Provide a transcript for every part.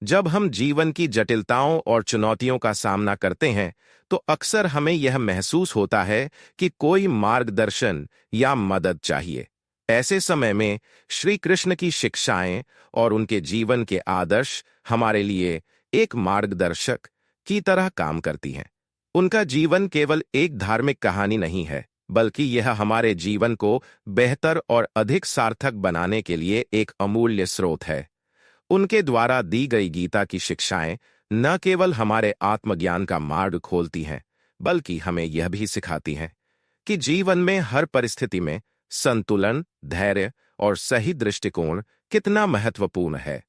जब हम जीवन की जटिलताओं और चुनौतियों का सामना करते हैं, तो अक्सर हमें यह महसूस होता है कि कोई मार्गदर्शन या मदद चाहिए। ऐसे समय में श्री कृष्ण की शिक्षाएं और उनके जीवन के आदर्श हमारे लिए एक मार्गदर्शक की तरह काम करती हैं। उनका जीवन केवल एक धार्मिक कहानी नहीं है, बल्कि यह हमारे जीवन को बेहतर और अधिक सार्थक बनाने के लिए एक अमूल्य स्रोत है। उनके द्वारा दी गई गीता की शिक्षाएं न केवल हमारे आत्मज्ञान का मार्ग खोलती हैं, बल्कि हमें यह भी सिखाती हैं कि जीवन में हर परिस्थिति में संतुलन, धैर्य और सही दृष्टिकोण कितना महत्वपूर्ण है।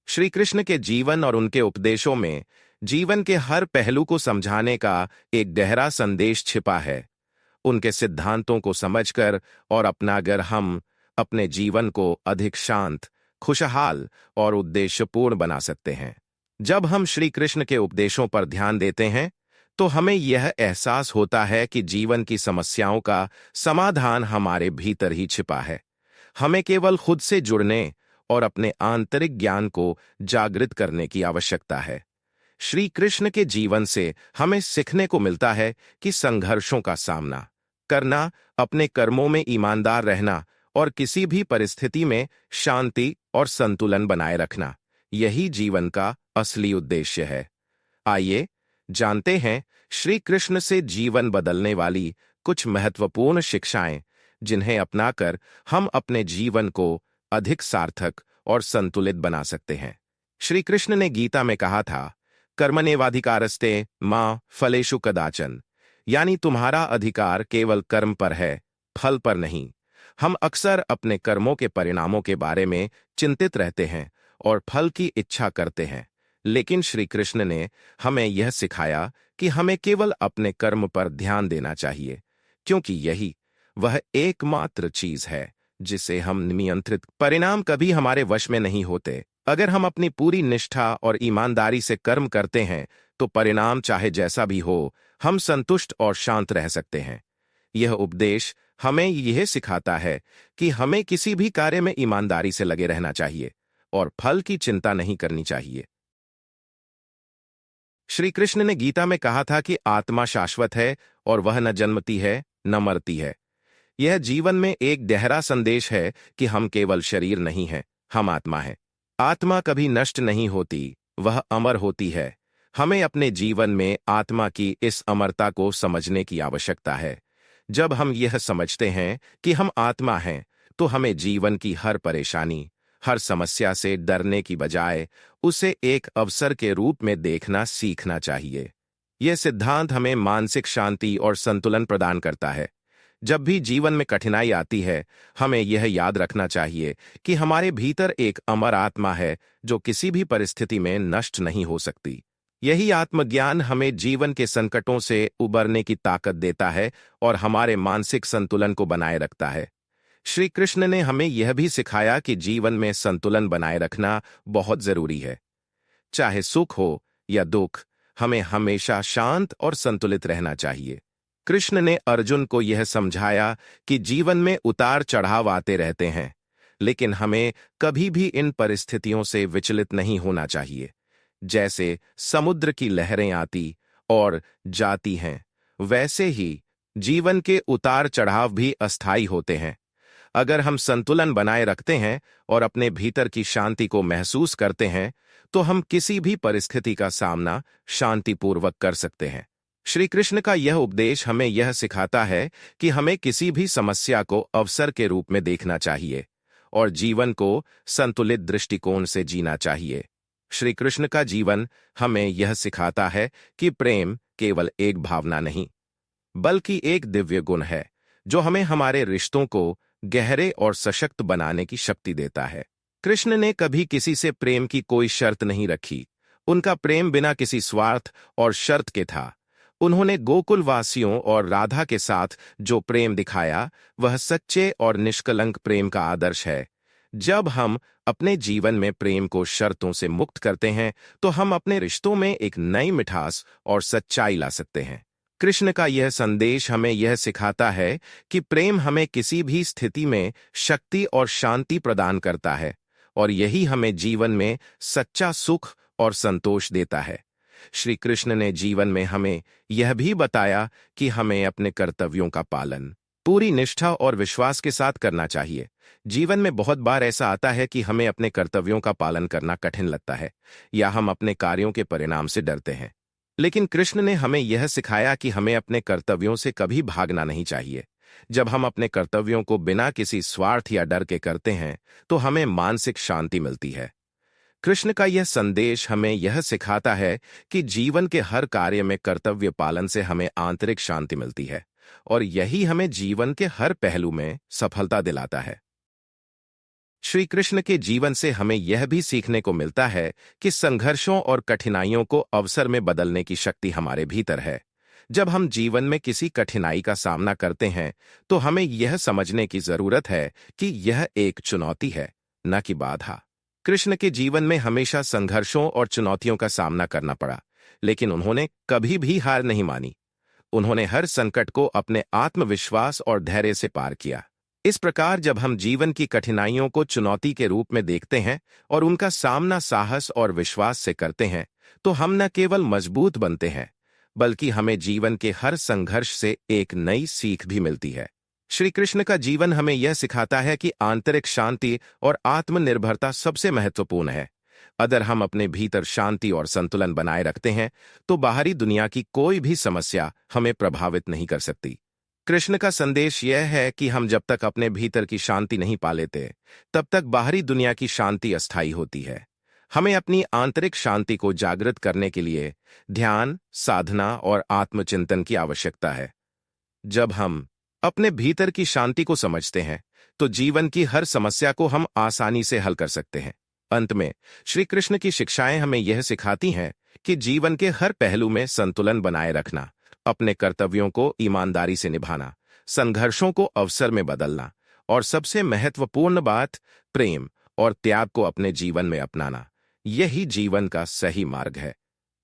श्री कृष्ण के जीवन और उनके उपदेशों में जीवन के हर पहलू को समझाने का एक गहरा संदेश छिपा है। उनके सिद्धांतों को समझकर और अपनाकर हम अपने जीवन को अधिक शांत, खुशहाल और उद्देश्यपूर्ण बना सकते हैं। जब हम श्री कृष्ण के उपदेशों पर ध्यान देते हैं, तो हमें यह एहसास होता है कि जीवन की समस्याओं का समाधान हमारे भीतर ही छिपा है। हमें केवल खुद से जुड़ने और अपने आंतरिक ज्ञान को जागृत करने की आवश्यकता है। श्री कृष्ण के जीवन से हमें सीखने को मिलता है कि संघर्षों का सामना करना, अपने कर्मों में ईमानदार रहना और किसी भी परिस्थिति में शांति और संतुलन बनाए रखना, यही जीवन का असली उद्देश्य है। आइए जानते हैं श्री कृष्ण से जीवन बदलने वाली कुछ महत्वपूर्ण शिक्षाएं, जिन्हें अपनाकर हम अपने जीवन को अधिक सार्थक और संतुलित बना सकते हैं। श्री कृष्ण ने गीता में कहा था, कर्मण्येवाधिकारस्ते मा फलेषु कदाचन, यानी तुम्हारा अधिकार केवल कर्म पर है, फल पर नहीं। हम अक्सर अपने कर्मों के परिणामों के बारे में चिंतित रहते हैं और फल की इच्छा करते हैं, लेकिन श्री कृष्ण ने हमें यह सिखाया कि हमें केवल अपने कर्म पर ध्यान देना चाहिए, क्योंकि यही वह एकमात्र चीज है जिसे हम नियंत्रित। परिणाम कभी हमारे वश में नहीं होते। अगर हम अपनी पूरी निष्ठा और ईमानदारी से कर्म करते हैं, तो परिणाम चाहे जैसा भी हो, हम संतुष्ट और शांत रह सकते हैं। यह उपदेश हमें यह सिखाता है कि हमें किसी भी कार्य में ईमानदारी से लगे रहना चाहिए और फल की चिंता नहीं करनी चाहिए। श्री कृष्ण ने गीता में कहा था कि आत्मा शाश्वत है और वह न जन्मती है न मरती है। यह जीवन में एक गहरा संदेश है कि हम केवल शरीर नहीं हैं, हम आत्मा हैं। आत्मा कभी नष्ट नहीं होती, वह अमर होती है। हमें अपने जीवन में आत्मा की इस अमरता को समझने की आवश्यकता है। जब हम यह समझते हैं कि हम आत्मा हैं, तो हमें जीवन की हर परेशानी, हर समस्या से डरने की बजाय उसे एक अवसर के रूप में देखना सीखना चाहिए। यह सिद्धांत हमें मानसिक शांति और संतुलन प्रदान करता है। जब भी जीवन में कठिनाई आती है, हमें यह याद रखना चाहिए कि हमारे भीतर एक अमर आत्मा है जो किसी भी परिस्थिति में नष्ट नहीं हो सकती। यही आत्मज्ञान हमें जीवन के संकटों से उबरने की ताकत देता है और हमारे मानसिक संतुलन को बनाए रखता है। श्री कृष्ण ने हमें यह भी सिखाया कि जीवन में संतुलन बनाए रखना बहुत जरूरी है। चाहे सुख हो या दुख, हमें हमेशा शांत और संतुलित रहना चाहिए। कृष्ण ने अर्जुन को यह समझाया कि जीवन में उतार चढ़ाव आते रहते हैं, लेकिन हमें कभी भी इन परिस्थितियों से विचलित नहीं होना चाहिए। जैसे समुद्र की लहरें आती और जाती हैं, वैसे ही जीवन के उतार चढ़ाव भी अस्थायी होते हैं। अगर हम संतुलन बनाए रखते हैं और अपने भीतर की शांति को महसूस करते हैं, तो हम किसी भी परिस्थिति का सामना शांतिपूर्वक कर सकते हैं। श्री कृष्ण का यह उपदेश हमें यह सिखाता है कि हमें किसी भी समस्या को अवसर के रूप में देखना चाहिए और जीवन को संतुलित दृष्टिकोण से जीना चाहिए। श्री कृष्ण का जीवन हमें यह सिखाता है कि प्रेम केवल एक भावना नहीं, बल्कि एक दिव्य गुण है जो हमें हमारे रिश्तों को गहरे और सशक्त बनाने की शक्ति देता है। कृष्ण ने कभी किसी से प्रेम की कोई शर्त नहीं रखी। उनका प्रेम बिना किसी स्वार्थ और शर्त के था। उन्होंने गोकुल वासियों और राधा के साथ जो प्रेम दिखाया, वह सच्चे और निष्कलंक प्रेम का आदर्श है। जब हम अपने जीवन में प्रेम को शर्तों से मुक्त करते हैं, तो हम अपने रिश्तों में एक नई मिठास और सच्चाई ला सकते हैं। कृष्ण का यह संदेश हमें यह सिखाता है कि प्रेम हमें किसी भी स्थिति में शक्ति और शांति प्रदान करता है, और यही हमें जीवन में सच्चा सुख और संतोष देता है। श्री कृष्ण ने जीवन में हमें यह भी बताया कि हमें अपने कर्तव्यों का पालन पूरी निष्ठा और विश्वास के साथ करना चाहिए। जीवन में बहुत बार ऐसा आता है कि हमें अपने कर्तव्यों का पालन करना कठिन लगता है या हम अपने कार्यों के परिणाम से डरते हैं। लेकिन कृष्ण ने हमें यह सिखाया कि हमें अपने कर्तव्यों से कभी भागना नहीं चाहिए। जब हम अपने कर्तव्यों को बिना किसी स्वार्थ या डर के करते हैं तो हमें मानसिक शांति मिलती है। कृष्ण का यह संदेश हमें यह सिखाता है कि जीवन के हर कार्य में कर्तव्य पालन से हमें आंतरिक शांति मिलती है और यही हमें जीवन के हर पहलू में सफलता दिलाता है। श्री कृष्ण के जीवन से हमें यह भी सीखने को मिलता है कि संघर्षों और कठिनाइयों को अवसर में बदलने की शक्ति हमारे भीतर है। जब हम जीवन में किसी कठिनाई का सामना करते हैं तो हमें यह समझने की जरूरत है कि यह एक चुनौती है, न कि बाधा। कृष्ण के जीवन में हमेशा संघर्षों और चुनौतियों का सामना करना पड़ा, लेकिन उन्होंने कभी भी हार नहीं मानी। उन्होंने हर संकट को अपने आत्मविश्वास और धैर्य से पार किया। इस प्रकार जब हम जीवन की कठिनाइयों को चुनौती के रूप में देखते हैं और उनका सामना साहस और विश्वास से करते हैं तो हम न केवल मजबूत बनते हैं बल्कि हमें जीवन के हर संघर्ष से एक नई सीख भी मिलती है। श्री कृष्ण का जीवन हमें यह सिखाता है कि आंतरिक शांति और आत्मनिर्भरता सबसे महत्वपूर्ण है। अगर हम अपने भीतर शांति और संतुलन बनाए रखते हैं तो बाहरी दुनिया की कोई भी समस्या हमें प्रभावित नहीं कर सकती। कृष्ण का संदेश यह है कि हम जब तक अपने भीतर की शांति नहीं पा लेते तब तक बाहरी दुनिया की शांति अस्थायी होती है। हमें अपनी आंतरिक शांति को जागृत करने के लिए ध्यान, साधना और आत्मचिंतन की आवश्यकता है। जब हम अपने भीतर की शांति को समझते हैं तो जीवन की हर समस्या को हम आसानी से हल कर सकते हैं। अंत में श्री कृष्ण की शिक्षाएं हमें यह सिखाती हैं कि जीवन के हर पहलू में संतुलन बनाए रखना, अपने कर्तव्यों को ईमानदारी से निभाना, संघर्षों को अवसर में बदलना और सबसे महत्वपूर्ण बात प्रेम और त्याग को अपने जीवन में अपनाना, यही जीवन का सही मार्ग है।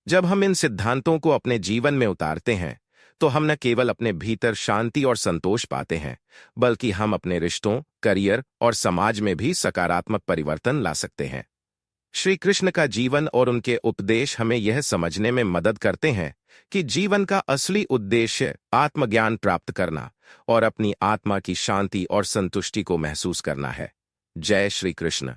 जब हम इन सिद्धांतों को अपने जीवन में उतारते हैं तो हम न केवल अपने भीतर शांति और संतोष पाते हैं बल्कि हम अपने रिश्तों, करियर और समाज में भी सकारात्मक परिवर्तन ला सकते हैं। श्री कृष्ण का जीवन और उनके उपदेश हमें यह समझने में मदद करते हैं कि जीवन का असली उद्देश्य आत्मज्ञान प्राप्त करना और अपनी आत्मा की शांति और संतुष्टि को महसूस करना है। जय श्री कृष्ण।